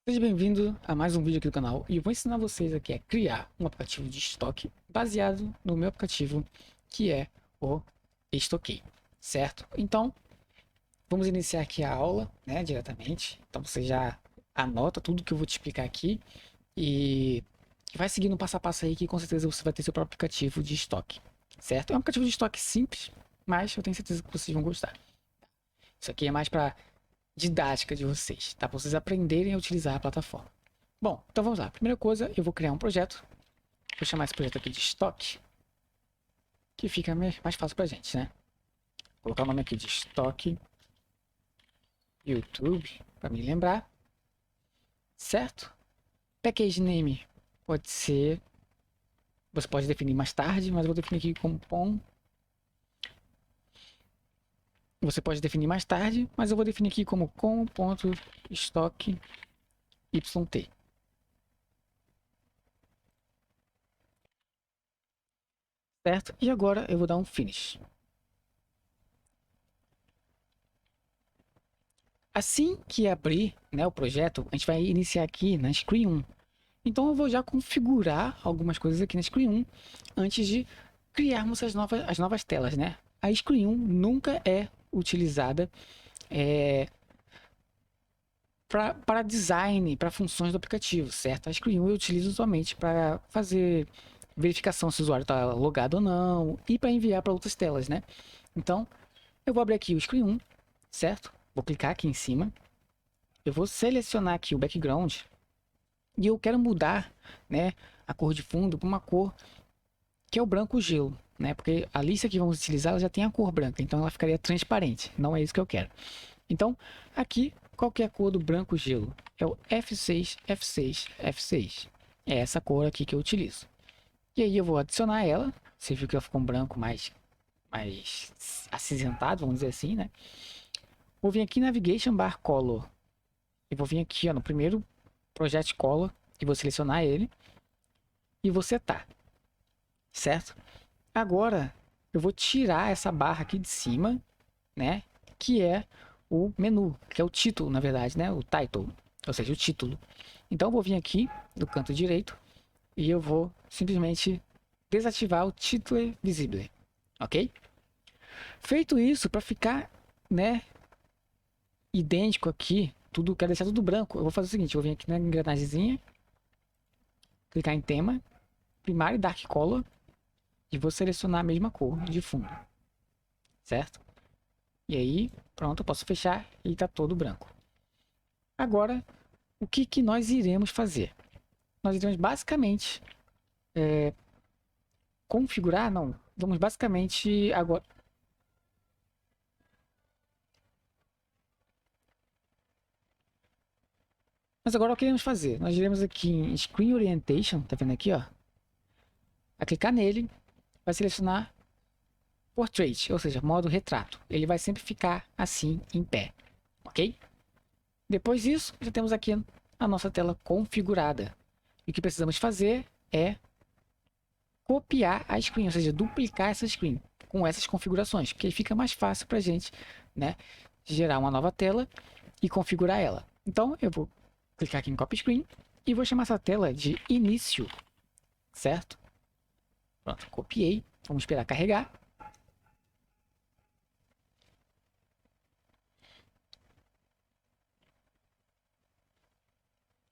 Seja bem-vindo a mais um vídeo aqui do canal e eu vou ensinar vocês aqui a criar um aplicativo de estoque baseado no meu aplicativo que é o Estoquei, certo? Então, vamos iniciar aqui a aula, né, diretamente. Então você já anota tudo que eu vou te explicar aqui e vai seguindo passo a passo aí que com certeza você vai ter seu próprio aplicativo de estoque, certo? É um aplicativo de estoque simples, mas eu tenho certeza que vocês vão gostar. Isso aqui é mais para didática de vocês, tá? Para vocês aprenderem a utilizar a plataforma. Bom, então vamos lá. Primeira coisa, eu vou criar um projeto. Vou chamar esse projeto aqui de estoque, que fica mais fácil pra gente, né? Vou colocar o nome aqui de estoque YouTube, para me lembrar, certo? Package name pode ser, você pode definir mais tarde, mas eu vou definir aqui como POM. Você pode definir mais tarde, mas eu vou definir aqui como com.estoque yt. Certo? E agora eu vou dar um finish. Assim que abrir, né, o projeto, a gente vai iniciar aqui na Screen 1. Então eu vou já configurar algumas coisas aqui na Screen 1 antes de criarmos as novas telas, né? A Screen 1 nunca é utilizada para design, para funções do aplicativo, certo? A Screen 1 eu utilizo somente para fazer verificação se o usuário está logado ou não e para enviar para outras telas, né? Então eu vou abrir aqui o Screen 1, certo? Vou clicar aqui em cima. Eu vou selecionar aqui o background e eu quero mudar, né, a cor de fundo para uma cor que é o branco gelo, né? Porque a lista que vamos utilizar ela já tem a cor branca, então ela ficaria transparente. Não é isso que eu quero. Então, aqui, qual que é a cor do branco gelo? É o F6, F6, F6. É essa cor aqui que eu utilizo. E aí eu vou adicionar ela. Você viu que ela ficou um branco mais acinzentado, vamos dizer assim, né? Vou vir aqui em Navigation Bar Color. E vou vir aqui ó, no primeiro Project Color e vou selecionar ele e vou setar, certo? Agora eu vou tirar essa barra aqui de cima, né? Que é o menu, que é o título, na verdade, né? O title, ou seja, o título. Então eu vou vir aqui no canto direito e eu vou simplesmente desativar o título visível, ok? Feito isso, para ficar, né, idêntico aqui, tudo, quero deixar tudo branco. Eu vou fazer o seguinte, eu vou vir aqui na engrenagemzinha, clicar em tema, primário dark color e vou selecionar a mesma cor de fundo, certo? E aí, pronto, eu posso fechar e tá todo branco. Agora, o que que nós iremos fazer? Nós iremos basicamente configurar, não, vamos basicamente agora. Mas agora o que iremos fazer? Nós iremos aqui em Screen Orientation, tá vendo aqui, ó? Vai clicar nele, vai selecionar Portrait, ou seja, modo retrato. Ele vai sempre ficar assim em pé, ok? Depois disso, já temos aqui a nossa tela configurada. E o que precisamos fazer é copiar a screen, ou seja, duplicar essa screen com essas configurações, porque aí fica mais fácil para a gente, né, gerar uma nova tela e configurar ela. Então, eu vou clicar aqui em Copy Screen e vou chamar essa tela de início, certo? Pronto, copiei. Vamos esperar carregar.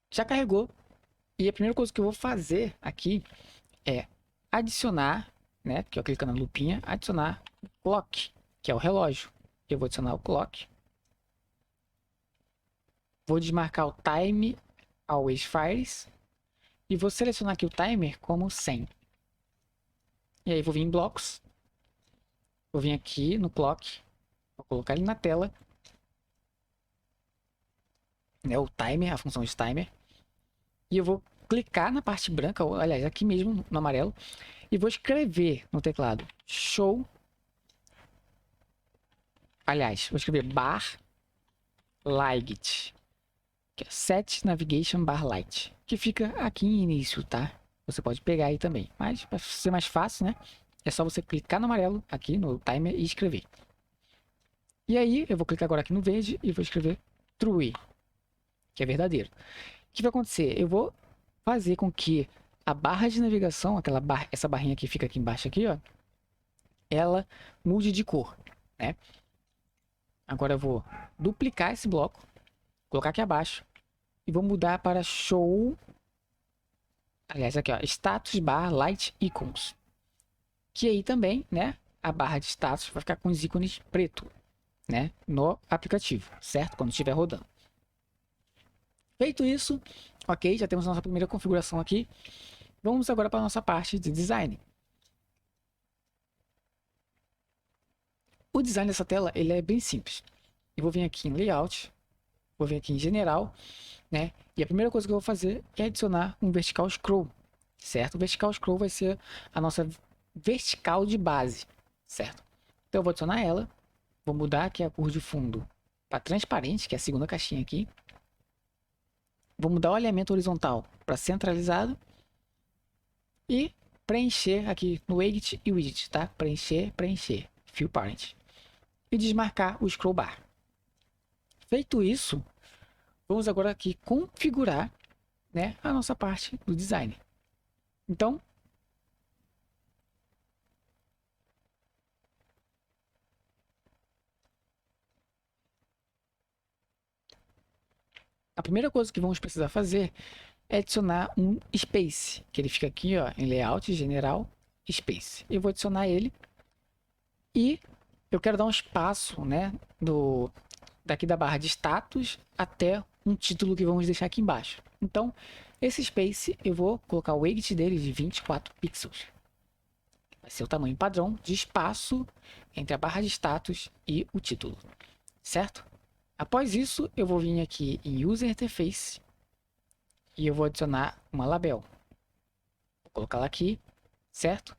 Já carregou. E a primeira coisa que eu vou fazer aqui é adicionar, né? Que eu clico na lupinha, adicionar o clock, que é o relógio. Eu vou adicionar o clock. Vou desmarcar o time always fires e vou selecionar aqui o timer como 100. E aí vou vir em blocos. Vou vir aqui no clock, vou colocar ele na tela, né? O timer, a função de timer. E eu vou clicar na parte branca, ou, aliás, aqui mesmo no amarelo, e vou escrever no teclado show. Aliás, vou escrever bar light, que é set navigation bar light, que fica aqui em início, tá? Você pode pegar aí também, mas para ser mais fácil, né? É só você clicar no amarelo aqui no timer e escrever. E aí eu vou clicar agora aqui no verde e vou escrever true, que é verdadeiro. que vai acontecer? Eu vou fazer com que a barra de navegação, essa barrinha que fica aqui embaixo aqui, ó, ela mude de cor, né? Agora eu vou duplicar esse bloco, colocar aqui abaixo e vou mudar para show, aliás, aqui ó, status bar light icons, que aí também, né, a barra de status vai ficar com os ícones preto, né, no aplicativo, certo? Quando estiver rodando. Feito isso, ok, já temos a nossa primeira configuração aqui. Vamos agora para a nossa parte de design. O design dessa tela ele é bem simples. Eu vou vir aqui em layout, vou vir aqui em general, né? E a primeira coisa que eu vou fazer é adicionar um vertical scroll, certo? O vertical scroll vai ser a nossa vertical de base, certo? Então eu vou adicionar ela, vou mudar aqui a cor de fundo para transparente, que é a segunda caixinha aqui. Vou mudar o alinhamento horizontal para centralizado e preencher aqui no edit e widget, tá? Preencher, fill parent e desmarcar o scroll bar. Feito isso, vamos agora aqui configurar, né, a nossa parte do design. Então, a primeira coisa que vamos precisar fazer é adicionar um space, que ele fica aqui, ó, em layout general, space. Eu vou adicionar ele e eu quero dar um espaço, né, daqui da barra de status até um título que vamos deixar aqui embaixo. Então, esse space eu vou colocar o weight dele de 24 pixels. Vai ser o tamanho padrão de espaço entre a barra de status e o título, certo? Após isso, eu vou vir aqui em User Interface e eu vou adicionar uma label. Vou colocar ela aqui, certo?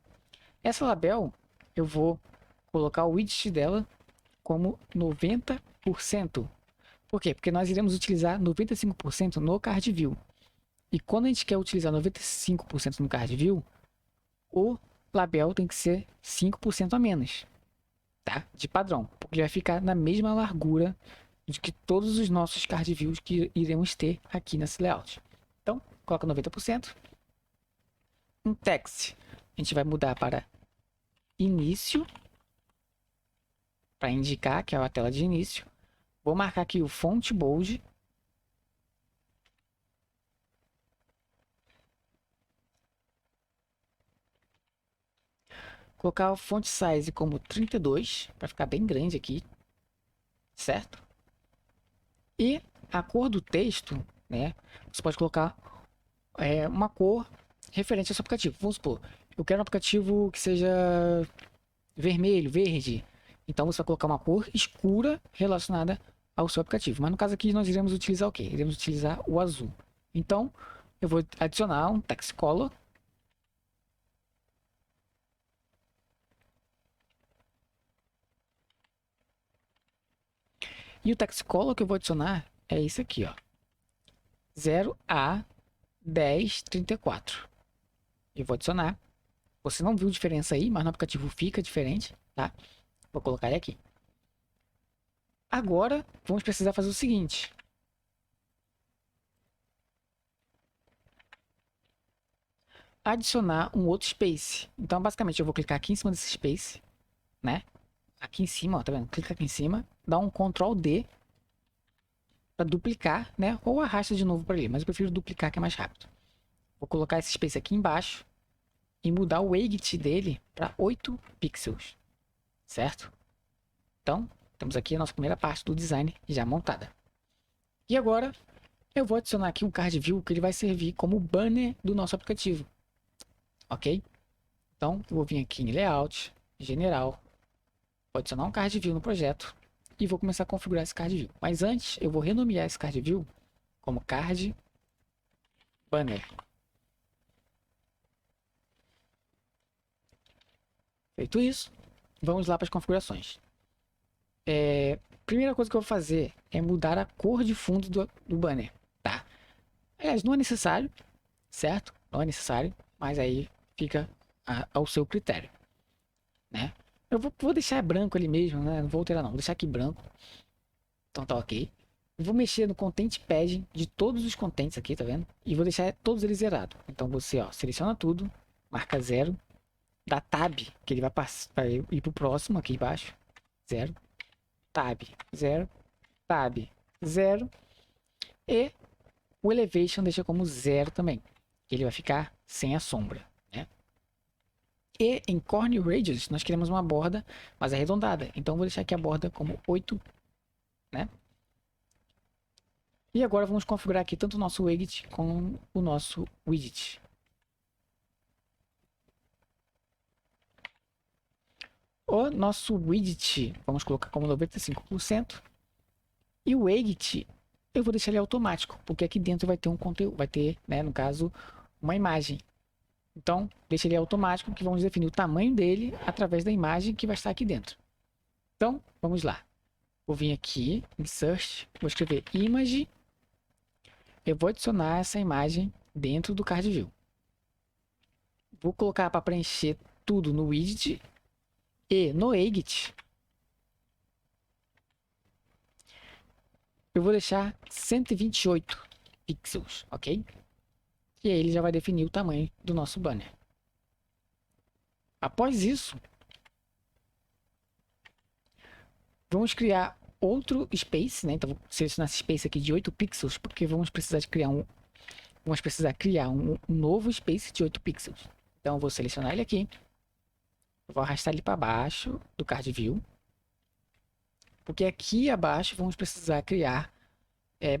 Essa label, eu vou colocar o widget dela como 90%. Por quê? Porque nós iremos utilizar 95% no card view. E quando a gente quer utilizar 95% no card view, o label tem que ser 5% a menos, tá? De padrão, porque ele vai ficar na mesma largura de que todos os nossos card views que iremos ter aqui nesse layout. Então, coloca 90%. Um text, a gente vai mudar para início, para indicar que é a tela de início. Vou marcar aqui o font bold. Colocar o font size como 32, para ficar bem grande aqui, certo? E a cor do texto, né? Você pode colocar uma cor referente ao seu aplicativo. Vamos supor, eu quero um aplicativo que seja vermelho, verde. Então você vai colocar uma cor escura relacionada ao seu aplicativo. Mas no caso aqui nós iremos utilizar o quê? Iremos utilizar o azul. Então eu vou adicionar um text color. E o text color que eu vou adicionar é esse aqui, ó. 0A1034. Eu vou adicionar. Você não viu diferença aí, mas no aplicativo fica diferente, tá? Vou colocar ele aqui. Agora, vamos precisar fazer o seguinte. Adicionar um outro space. Então, basicamente, eu vou clicar aqui em cima desse space, né? Aqui em cima, ó, tá vendo? Clica aqui em cima, dá um Ctrl D para duplicar, né? Ou arrasta de novo para ele, mas eu prefiro duplicar que é mais rápido. Vou colocar esse space aqui embaixo e mudar o weight dele para 8 pixels, certo? Então, temos aqui a nossa primeira parte do design já montada. E agora, eu vou adicionar aqui um card view que ele vai servir como banner do nosso aplicativo, ok? Então, eu vou vir aqui em layout, general, vou adicionar um card view no projeto e vou começar a configurar esse card view. Mas antes, eu vou renomear esse card view como card banner. Feito isso, vamos lá para as configurações. Primeira coisa que eu vou fazer é mudar a cor de fundo do banner, tá? Aliás, não é necessário, certo? Não é necessário, mas aí fica ao seu critério, né? Eu vou deixar branco ali mesmo, né? Não vou alterar não, vou deixar aqui branco. Então tá ok. Vou mexer no Content Pad de todos os contents aqui, tá vendo? E vou deixar todos eles zerados. Então você, ó, seleciona tudo, marca 0, dá Tab, que ele vai ir pro próximo aqui embaixo. 0, Tab, 0, Tab, 0. E o Elevation deixa como 0 também. Ele vai ficar sem a sombra, né? E em Corner Radius nós queremos uma borda mais arredondada. Então vou deixar aqui a borda como 8, né? E agora vamos configurar aqui tanto o nosso widget como o nosso widget. O nosso widget vamos colocar como 95%. E o widget eu vou deixar ele automático, porque aqui dentro vai ter um conteúdo, vai ter, né, no caso, uma imagem. Então, deixa ele automático, que vamos definir o tamanho dele através da imagem que vai estar aqui dentro. Então, vamos lá. Vou vir aqui, Insert, vou escrever Image. Eu vou adicionar essa imagem dentro do Card View. Vou colocar para preencher tudo no widget e no widget. Eu vou deixar 128 pixels, ok? E aí ele já vai definir o tamanho do nosso banner. Após isso, vamos criar outro space, né? Então vou selecionar esse space aqui de 8 pixels, porque vamos precisar criar um novo space de 8 pixels. Então eu vou selecionar ele aqui. Eu vou arrastar ele para baixo do Card View. Porque aqui abaixo vamos precisar criar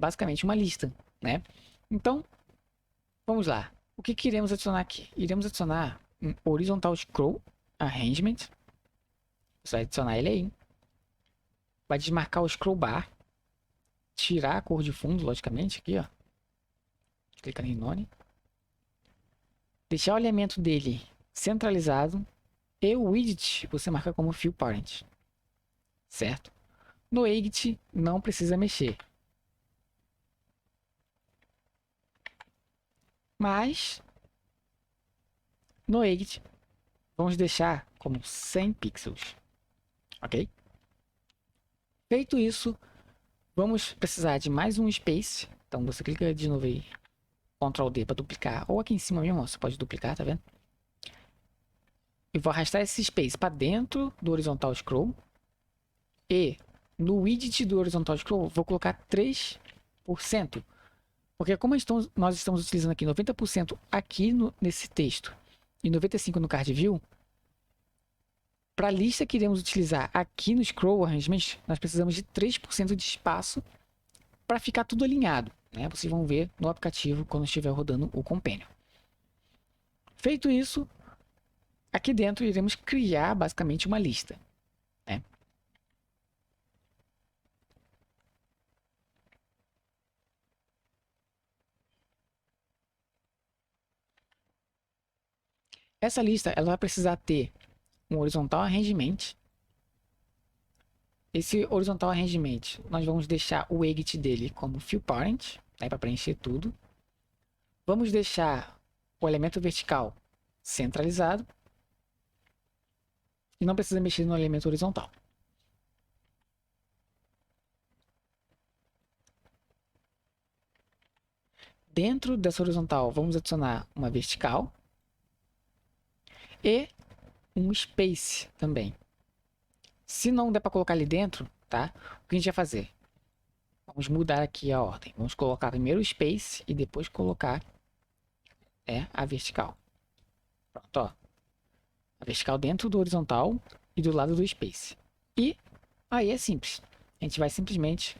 basicamente uma lista, né? Então, vamos lá. O que iremos adicionar aqui? Iremos adicionar um Horizontal Scroll Arrangement. Você vai adicionar ele aí. Vai desmarcar o Scroll Bar. Tirar a cor de fundo, logicamente, aqui, ó. Clicar em None. Deixar o elemento dele centralizado. E o widget você marca como Fill Parent. Certo? No widget não precisa mexer. Mas no widget vamos deixar como 100 pixels. Ok? Feito isso, vamos precisar de mais um space. Então você clica de novo aí, Ctrl D para duplicar. Ou aqui em cima mesmo, ó, você pode duplicar, tá vendo? Eu vou arrastar esse space para dentro do Horizontal Scroll. E no widget do Horizontal Scroll, vou colocar 3%. Porque como nós estamos utilizando aqui 90% aqui nesse texto e 95% no Card View, para a lista que iremos utilizar aqui no Scroll Arrangement, nós precisamos de 3% de espaço para ficar tudo alinhado, né? Vocês vão ver no aplicativo quando estiver rodando o Companion. Feito isso, aqui dentro iremos criar basicamente uma lista, né? Essa lista ela vai precisar ter um Horizontal Arrangement. Esse Horizontal Arrangement, nós vamos deixar o widget dele como Fill Parent, né, para preencher tudo. Vamos deixar o elemento vertical centralizado. E não precisa mexer no elemento horizontal. Dentro dessa horizontal, vamos adicionar uma vertical. E um space também. Se não der para colocar ali dentro, tá? O que a gente vai fazer? Vamos mudar aqui a ordem. Vamos colocar primeiro o space e depois colocar a vertical. Pronto, ó. A vertical dentro do horizontal e do lado do space. E aí é simples. A gente vai simplesmente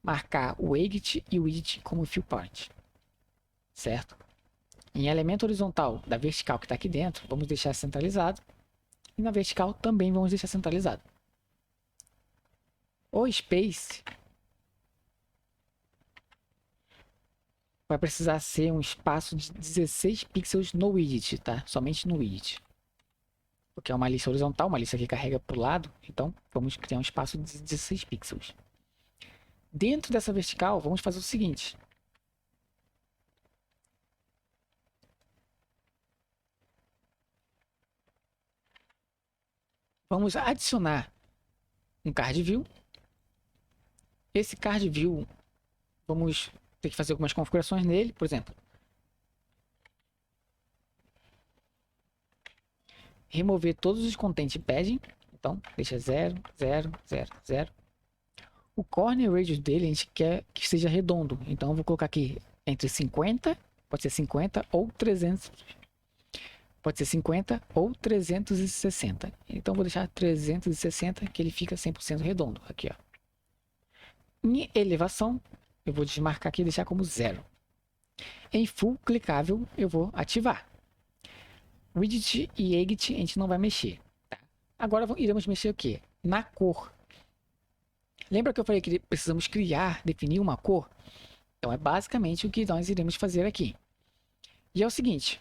marcar o widget e o widget como fill parent. Certo? Em elemento horizontal da vertical que está aqui dentro, vamos deixar centralizado. E na vertical também vamos deixar centralizado. O space vai precisar ser um espaço de 16 pixels no widget, tá? Somente no widget. Porque é uma lista horizontal, uma lista que carrega para o lado. Então, vamos criar um espaço de 16 pixels. Dentro dessa vertical, vamos fazer o seguinte. Vamos adicionar um card view. Esse card view vamos ter que fazer algumas configurações nele, por exemplo. Remover todos os content padding. Então, deixa 0, 0, 0, 0. O corner radius dele a gente quer que seja redondo. Então, eu vou colocar aqui entre 50, pode ser 50 ou 300. Pode ser 50 ou 360. Então, vou deixar 360, que ele fica 100% redondo. Aqui, ó. Em elevação, eu vou desmarcar aqui e deixar como 0. Em full clicável, eu vou ativar. Widget e Edit a gente não vai mexer. Tá? Agora iremos mexer o quê? Na cor. Lembra que eu falei que precisamos criar, definir uma cor? Então é basicamente o que nós iremos fazer aqui. E é o seguinte.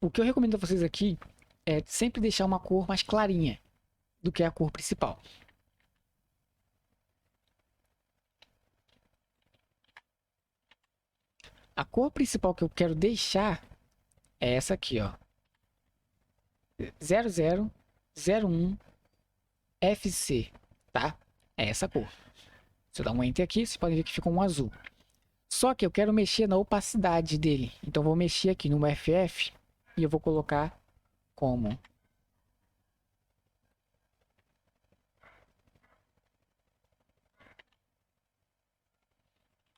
O que eu recomendo a vocês aqui é sempre deixar uma cor mais clarinha do que a cor principal. A cor principal que eu quero deixar é essa aqui, ó. 0001 FC, tá? É essa cor. Se eu dar um Enter aqui, vocês podem ver que ficou um azul. Só que eu quero mexer na opacidade dele. Então, eu vou mexer aqui no FF e eu vou colocar como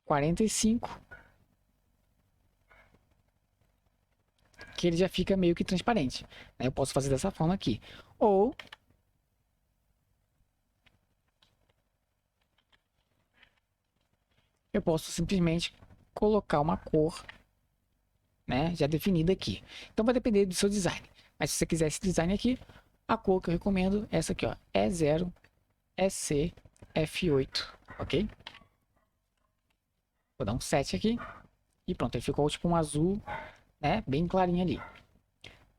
45, que ele já fica meio que transparente. Eu posso fazer dessa forma aqui. Ou eu posso simplesmente colocar uma cor, né, já definida aqui. Então vai depender do seu design. Mas se você quiser esse design aqui, a cor que eu recomendo é essa aqui, ó, E0 EC F8, ok? Vou dar um 7 aqui e pronto, ele ficou tipo um azul, né, bem clarinho ali.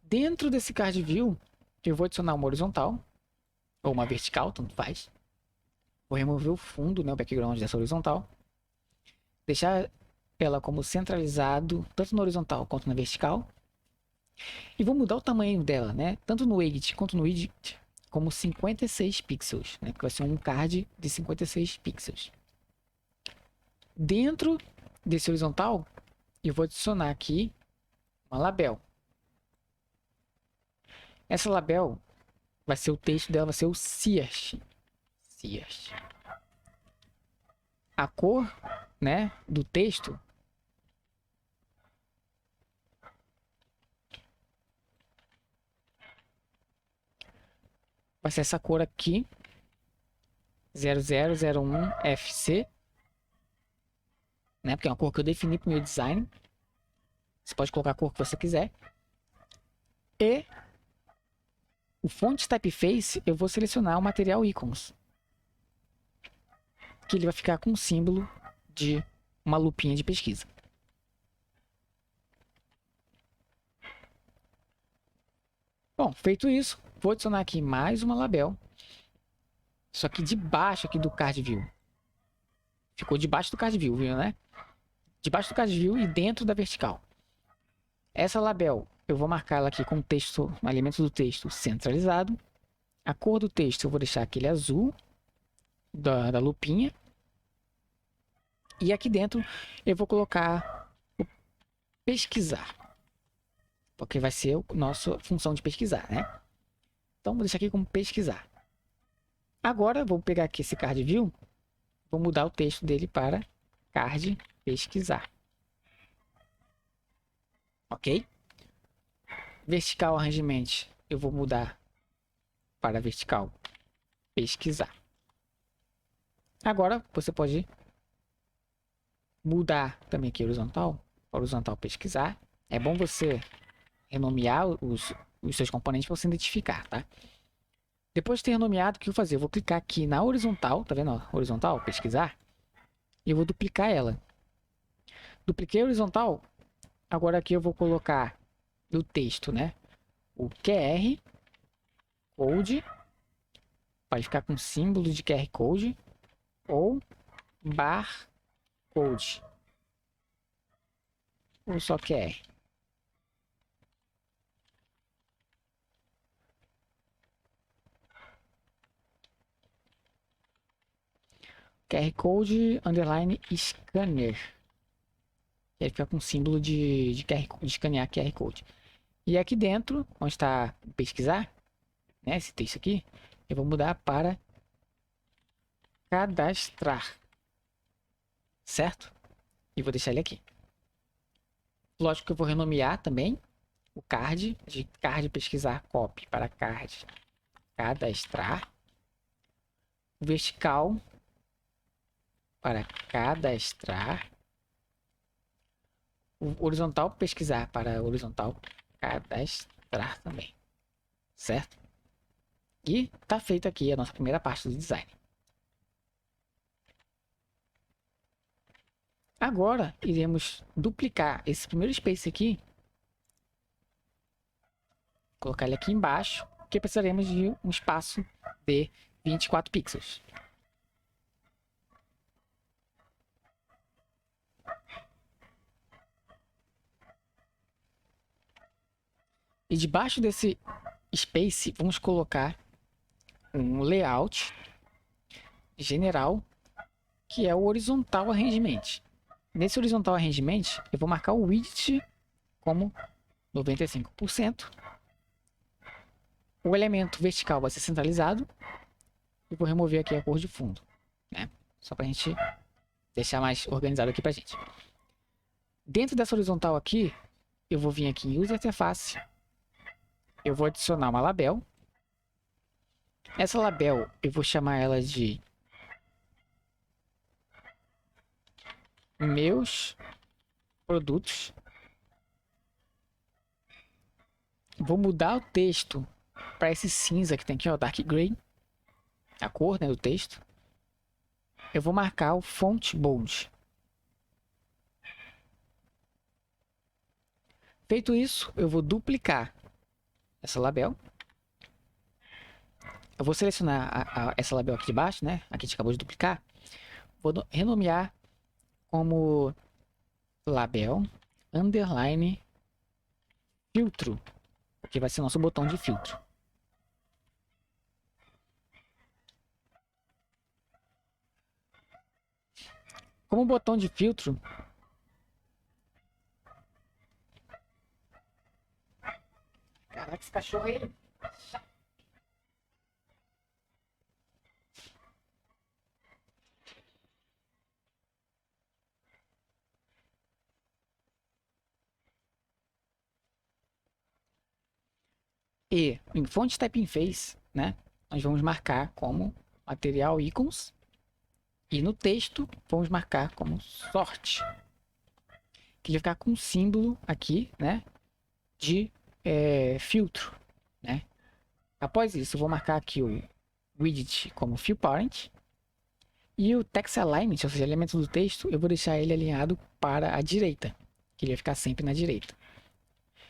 Dentro desse card view, eu vou adicionar uma horizontal ou uma vertical, tanto faz. Vou remover o fundo, né, o background dessa horizontal. Deixar ela como centralizado, tanto na horizontal quanto na vertical. E vou mudar o tamanho dela, né? Tanto no Edit quanto no Edit, como 56 pixels, né? Que vai ser um card de 56 pixels. Dentro desse horizontal, eu vou adicionar aqui uma label. Essa label vai ser o texto dela, vai ser o Search. Search. A cor, né, do texto vai ser essa cor aqui, 0001FC, né, porque é uma cor que eu defini para o meu design. Você pode colocar a cor que você quiser. E o Font Typeface, eu vou selecionar o material Icons, que ele vai ficar com o símbolo de uma lupinha de pesquisa. Bom, feito isso, vou adicionar aqui mais uma label. Só que debaixo aqui do card view. Ficou debaixo do card view, viu, né? Debaixo do card view e dentro da vertical. Essa label, eu vou marcar ela aqui com o texto, o elemento do texto centralizado. A cor do texto eu vou deixar aquele azul da lupinha. E aqui dentro eu vou colocar o pesquisar. Porque vai ser a nossa função de pesquisar, né? Então vou deixar aqui como pesquisar. Agora vou pegar aqui esse card view. Vou mudar o texto dele para card pesquisar. Ok? Vertical arrangement eu vou mudar para vertical pesquisar. Agora você pode mudar também aqui horizontal, horizontal pesquisar. É bom você renomear os seus componentes para você identificar, tá? Depois de ter renomeado, o que eu vou fazer? Eu vou clicar aqui na horizontal, tá vendo? Ó, horizontal, pesquisar, e eu vou duplicar ela. Dupliquei a horizontal, agora aqui eu vou colocar no texto, né? O QR Code, para ficar com símbolo de QR Code, ou barcode, ou só QR. QR Code underline scanner. E aí fica com símbolo de escanear QR Code. E aqui dentro, onde está pesquisar, né, esse texto aqui, eu vou mudar para cadastrar. Certo? E vou deixar ele aqui. Lógico que eu vou renomear também o card, de card pesquisar copy para card cadastrar. O vertical para cadastrar. O horizontal pesquisar para horizontal cadastrar também. Certo? E tá feito aqui a nossa primeira parte do design. Agora iremos duplicar esse primeiro space aqui. Colocar ele aqui embaixo, que precisaremos de um espaço de 24 pixels. E debaixo desse space, vamos colocar um layout general, que é o horizontal arrangement. Nesse horizontal arrangement, eu vou marcar o width como 95%. O elemento vertical vai ser centralizado. E vou remover aqui a cor de fundo, né? Só para a gente deixar mais organizado aqui para a gente. Dentro dessa horizontal aqui, eu vou vir aqui em User Interface. Eu vou adicionar uma label. Essa label, eu vou chamar ela de meus produtos. Vou mudar o texto para esse cinza que tem aqui, ó, Dark Gray. A cor, né, do texto. Eu vou marcar o font bold. Feito isso, eu vou duplicar essa label. Eu vou selecionar essa label aqui de baixo, né? Aqui a gente acabou de duplicar. Vou renomear como label underline filtro, que vai ser nosso botão de filtro. Como botão de filtro, caraca, esse cachorro aí. E em Font Typing Face, né, nós vamos marcar como material icons. E no texto, vamos marcar como sort. Que vai ficar com um símbolo aqui, né, de filtro, né. Após isso, eu vou marcar aqui o widget como fill parent. E o text alignment, ou seja, elemento do texto, eu vou deixar ele alinhado para a direita. Que ele vai ficar sempre na direita.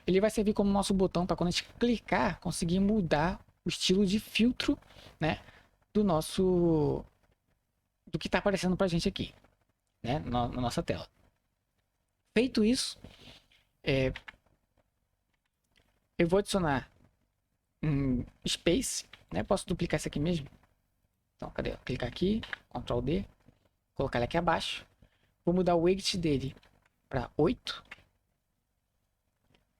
Ele vai servir como nosso botão para quando a gente clicar, conseguir mudar o estilo de filtro, né, do que está aparecendo para a gente aqui, né, na nossa tela. Feito isso, eu vou adicionar um space, né, posso duplicar isso aqui mesmo. Então, cadê? Clicar aqui, Ctrl D, colocar ele aqui abaixo. Vou mudar o weight dele para 8.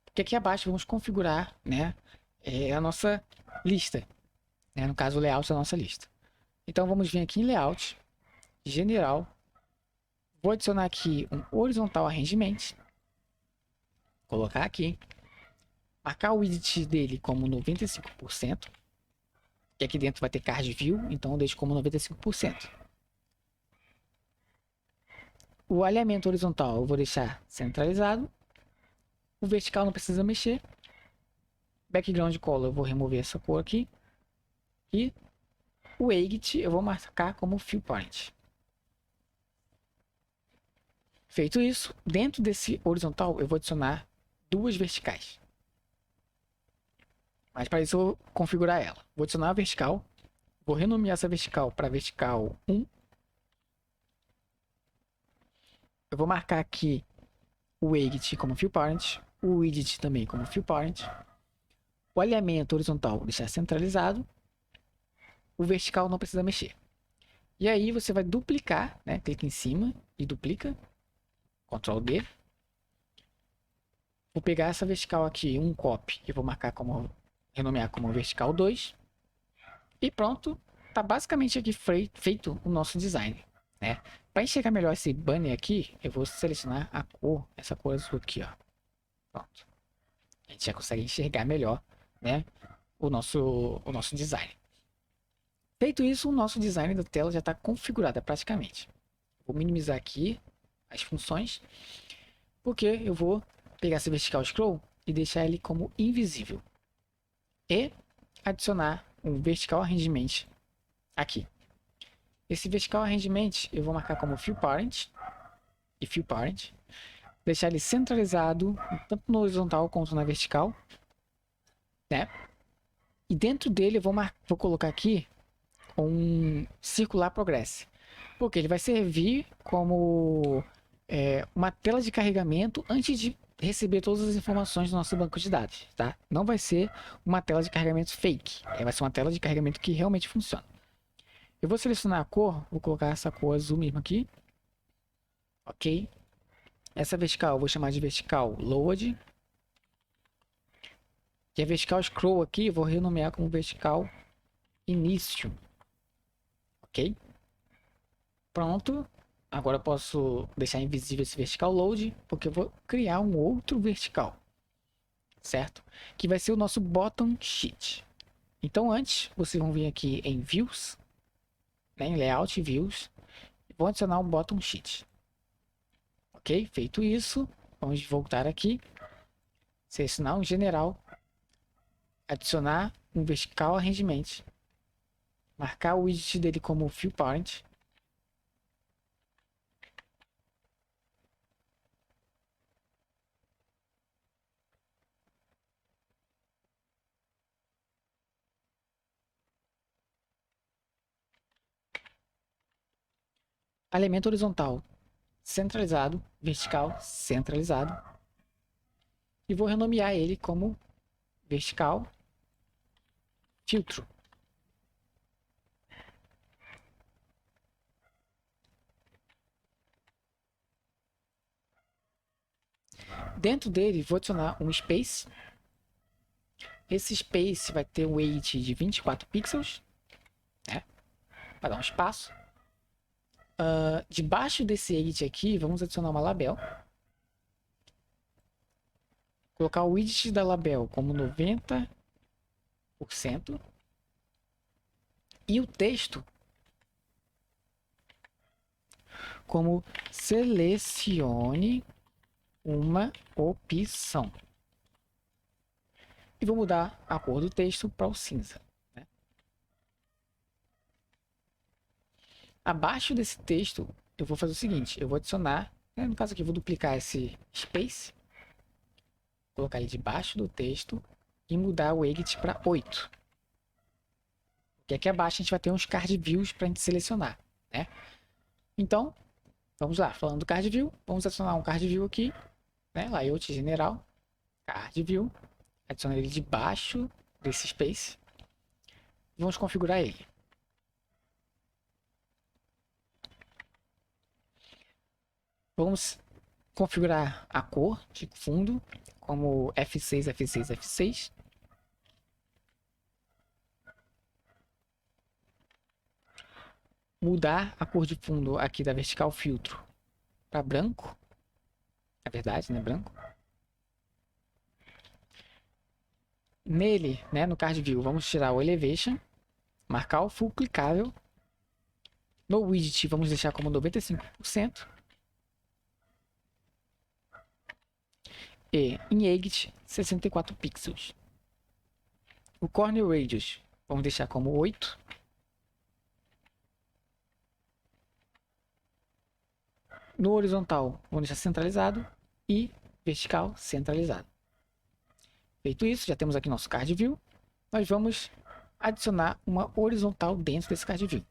Porque aqui abaixo vamos configurar, né, a nossa lista, né, no caso o layout da nossa lista. Então vamos vir aqui em layout, general, vou adicionar aqui um horizontal arrangement, colocar aqui, marcar o width dele como 95%, e aqui dentro vai ter card view, então eu deixo como 95%. O alinhamento horizontal eu vou deixar centralizado. O vertical não precisa mexer. Background color eu vou remover essa cor aqui. E o weight eu vou marcar como fill parent. Feito isso, dentro desse horizontal eu vou adicionar duas verticais. Mas para isso eu vou configurar ela. Vou adicionar a vertical. Vou renomear essa vertical para vertical 1. Eu vou marcar aqui o weight como fill parent. O widget também como fill parent. O alinhamento horizontal deixar centralizado. O vertical não precisa mexer. E aí você vai duplicar, né? Clica em cima e duplica. Ctrl D. Vou pegar essa vertical aqui, um copy, e vou marcar como, renomear como vertical 2. E pronto, tá basicamente aqui feito o nosso design, né? Para enxergar melhor esse banner aqui, eu vou selecionar a cor, essa cor azul aqui, ó. Pronto. A gente já consegue enxergar melhor, né? O nosso design. Feito isso, o nosso design da tela já está configurado praticamente. Vou minimizar aqui as funções, porque eu vou pegar esse vertical scroll e deixar ele como invisível. E adicionar um vertical arrangement aqui. Esse vertical arrangement eu vou marcar como fill parent e fill parent. Deixar ele centralizado tanto no horizontal quanto na vertical, né? E dentro dele eu vou colocar aqui um circular progress, porque ele vai servir como uma tela de carregamento antes de receber todas as informações do nosso banco de dados, tá? Não vai ser uma tela de carregamento fake, vai ser uma tela de carregamento que realmente funciona. Eu vou selecionar a cor, vou colocar essa cor azul mesmo aqui, ok? Essa vertical eu vou chamar de vertical load, e a vertical scroll aqui eu vou renomear como vertical início, ok? Pronto. Agora eu posso deixar invisível esse vertical load, porque eu vou criar um outro vertical, certo? Que vai ser o nosso bottom sheet. Então antes, vocês vão vir aqui em views, né, em layout views, e vão adicionar um bottom sheet. Ok? Feito isso, vamos voltar aqui, selecionar um general, adicionar um vertical arrangement, marcar o widget dele como fill parent. Elemento horizontal centralizado, vertical centralizado, e vou renomear ele como vertical filtro. Dentro dele vou adicionar um space. Esse space vai ter um weight de 24 pixels, né? Para dar um espaço. Debaixo desse weight aqui, vamos adicionar uma label. Colocar o widget da label como 90%. E o texto como selecione uma opção. E vou mudar a cor do texto para o cinza. Né? Abaixo desse texto, eu vou fazer o seguinte. Eu vou adicionar, né, no caso aqui, eu vou duplicar esse space. Colocar ele debaixo do texto e mudar o weight para 8. Porque aqui abaixo a gente vai ter uns card views para a gente selecionar. Né? Então, vamos lá. Falando do card view, vamos adicionar um card view aqui. Né? Layout general, card view. Adicionar ele debaixo desse space. Vamos configurar ele. Vamos configurar a cor de fundo como F6, F6, F6. Mudar a cor de fundo aqui da vertical filtro para branco. É verdade, né? Branco. Nele, né, no card view, vamos tirar o elevation, marcar o full clicável. No widget, vamos deixar como 95%. E em edit, 64 pixels. O corner radius, vamos deixar como 8. No horizontal, vamos deixar centralizado. E vertical, centralizado. Feito isso, já temos aqui nosso card view. Nós vamos adicionar uma horizontal dentro desse card view.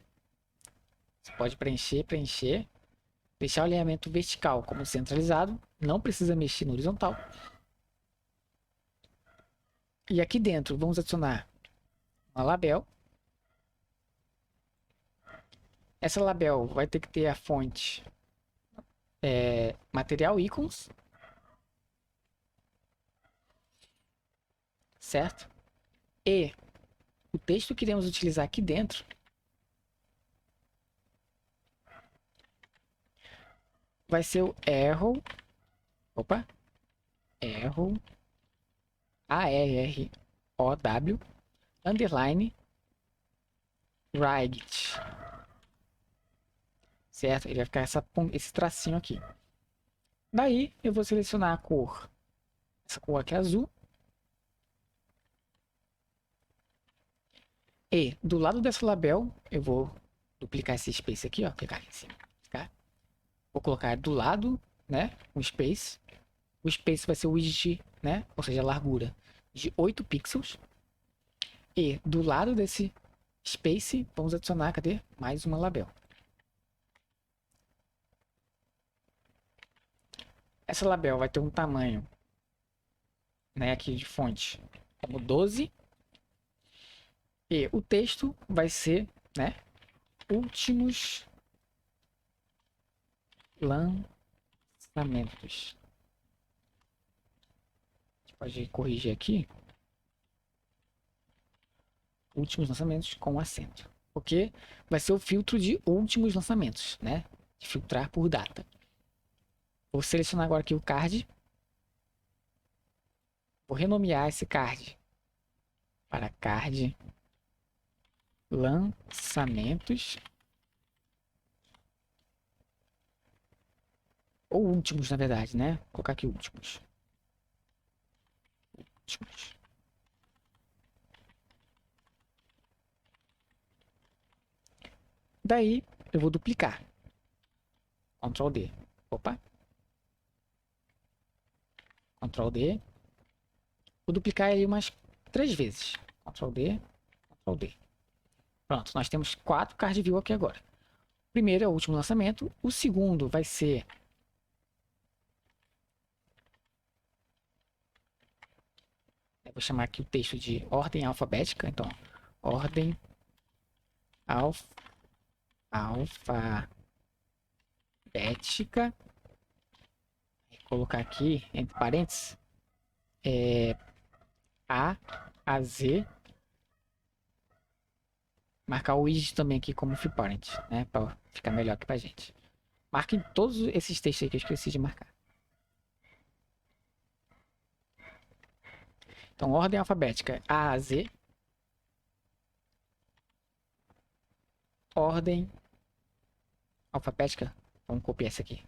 Você pode preencher, deixar o alinhamento vertical como centralizado, não precisa mexer no horizontal. E aqui dentro vamos adicionar uma label. Essa label vai ter que ter a fonte material icons, certo? E o texto que iremos utilizar aqui dentro vai ser o arrow, opa, arrow, A-R-R-O-W, underline, right, certo? Ele vai ficar esse tracinho aqui. Daí eu vou selecionar a cor, essa cor aqui é azul. E do lado dessa label, eu vou duplicar esse space aqui, ó, clicar aqui em cima, tá? Vou colocar do lado, né, um space. O space vai ser o widget, né, ou seja, a largura de 8 pixels. E do lado desse space, vamos adicionar, cadê? Mais uma label. Essa label vai ter um tamanho, né, aqui de fonte como 12. E o texto vai ser, né, últimos lançamentos. A gente pode corrigir aqui. Últimos lançamentos com acento. Porque vai ser o filtro de últimos lançamentos, né? De filtrar por data. Vou selecionar agora aqui o card. Vou renomear esse card para card lançamentos. Ou últimos, na verdade, né? Vou colocar aqui últimos. Últimos. Daí eu vou duplicar. Ctrl D. Opa. Ctrl D. Vou duplicar ele umas 3 vezes. Ctrl D. Ctrl D. Pronto, nós temos 4 card view aqui agora. O primeiro é o último lançamento. O segundo vai ser eu vou chamar aqui o texto de ordem alfabética. Então, ordem alfabética. Vou colocar aqui, entre parênteses, A a Z. Marcar o widget também aqui como parent, né? Para ficar melhor aqui pra gente. Marquem todos esses textos aí que eu esqueci de marcar. Então, ordem alfabética A a Z. Ordem alfabética. Vamos copiar essa aqui.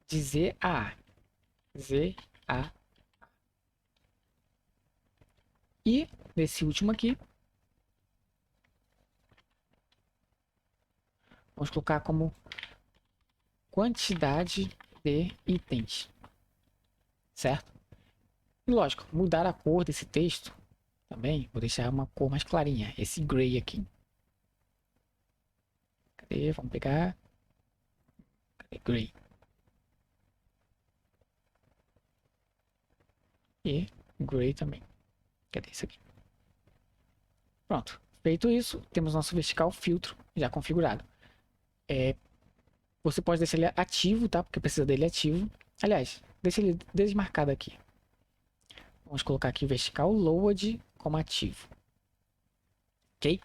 De Z a A. Z a. E nesse último aqui, vamos colocar como quantidade de itens, certo? E lógico, mudar a cor desse texto também, vou deixar uma cor mais clarinha, esse gray aqui. Cadê? Vamos pegar. Cadê? Gray. E gray também. Cadê isso aqui? Pronto. Feito isso, temos nosso vertical filtro já configurado. Você pode deixar ele ativo, tá? Porque precisa dele ativo. Aliás, deixa ele desmarcado aqui. Vamos colocar aqui o vertical load como ativo. Ok?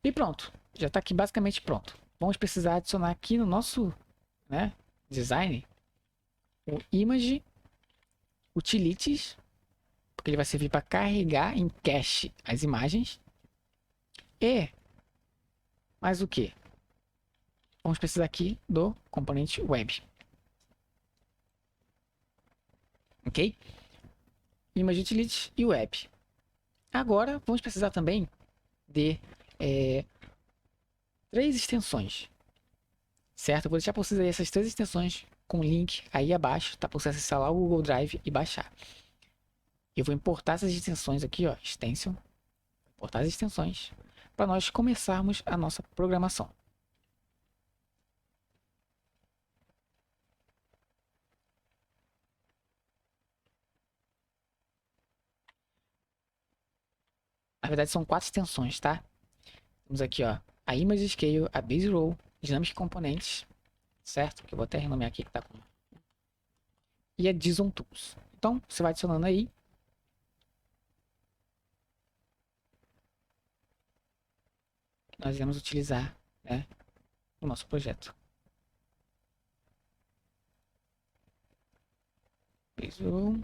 E pronto. Já está aqui basicamente pronto. Vamos precisar adicionar aqui no nosso, né, design o image utilities, porque ele vai servir para carregar em cache as imagens. E mais o que? Vamos precisar aqui do componente web. Ok? Image utilities e web. Agora vamos precisar também de 3 extensões, certo? Eu vou deixar para vocês aí essas 3 extensões com link aí abaixo, tá? Para você acessar lá o Google Drive e baixar. Eu vou importar essas extensões aqui, ó, extension, importar as extensões para nós começarmos a nossa programação. Na verdade, são 4 extensões, tá? Temos aqui, ó, a Image Scale, a Base Row, Dynamic Components, certo? Que eu vou até renomear aqui que tá com... E a JSON Tools. Então, você vai adicionando aí. Nós iremos utilizar, né, no nosso projeto. Base Row.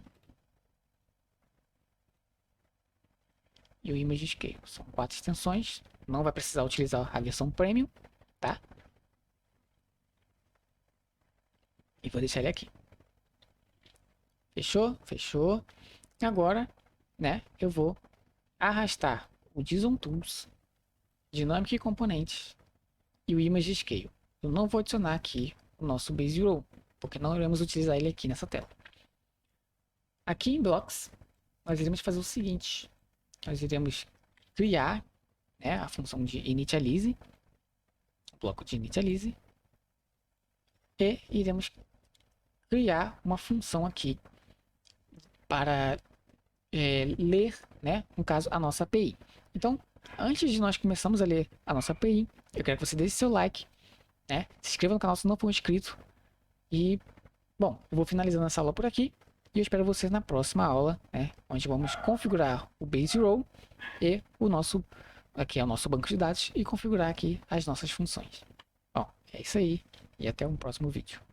E o Image Scale. São 4 extensões. Não vai precisar utilizar a versão Premium, tá? E vou deixar ele aqui. Fechou? Fechou. Agora, né, eu vou arrastar o JSON Tools, Dynamic Components e o Image Scale. Eu não vou adicionar aqui o nosso Base Row, porque não iremos utilizar ele aqui nessa tela. Aqui em Blocks, nós iremos fazer o seguinte. Nós iremos criar, né, a função de initialize, o bloco de initialize, e iremos criar uma função aqui para ler, né, no caso, a nossa API. Então, antes de nós começarmos a ler a nossa API, eu quero que você deixe seu like, né, se inscreva no canal se não for inscrito, e, bom, eu vou finalizando essa aula por aqui, e eu espero vocês na próxima aula, né, onde vamos configurar o Base Row e o nosso, aqui é o nosso banco de dados, e configurar aqui as nossas funções. Bom, é isso aí, e até um próximo vídeo.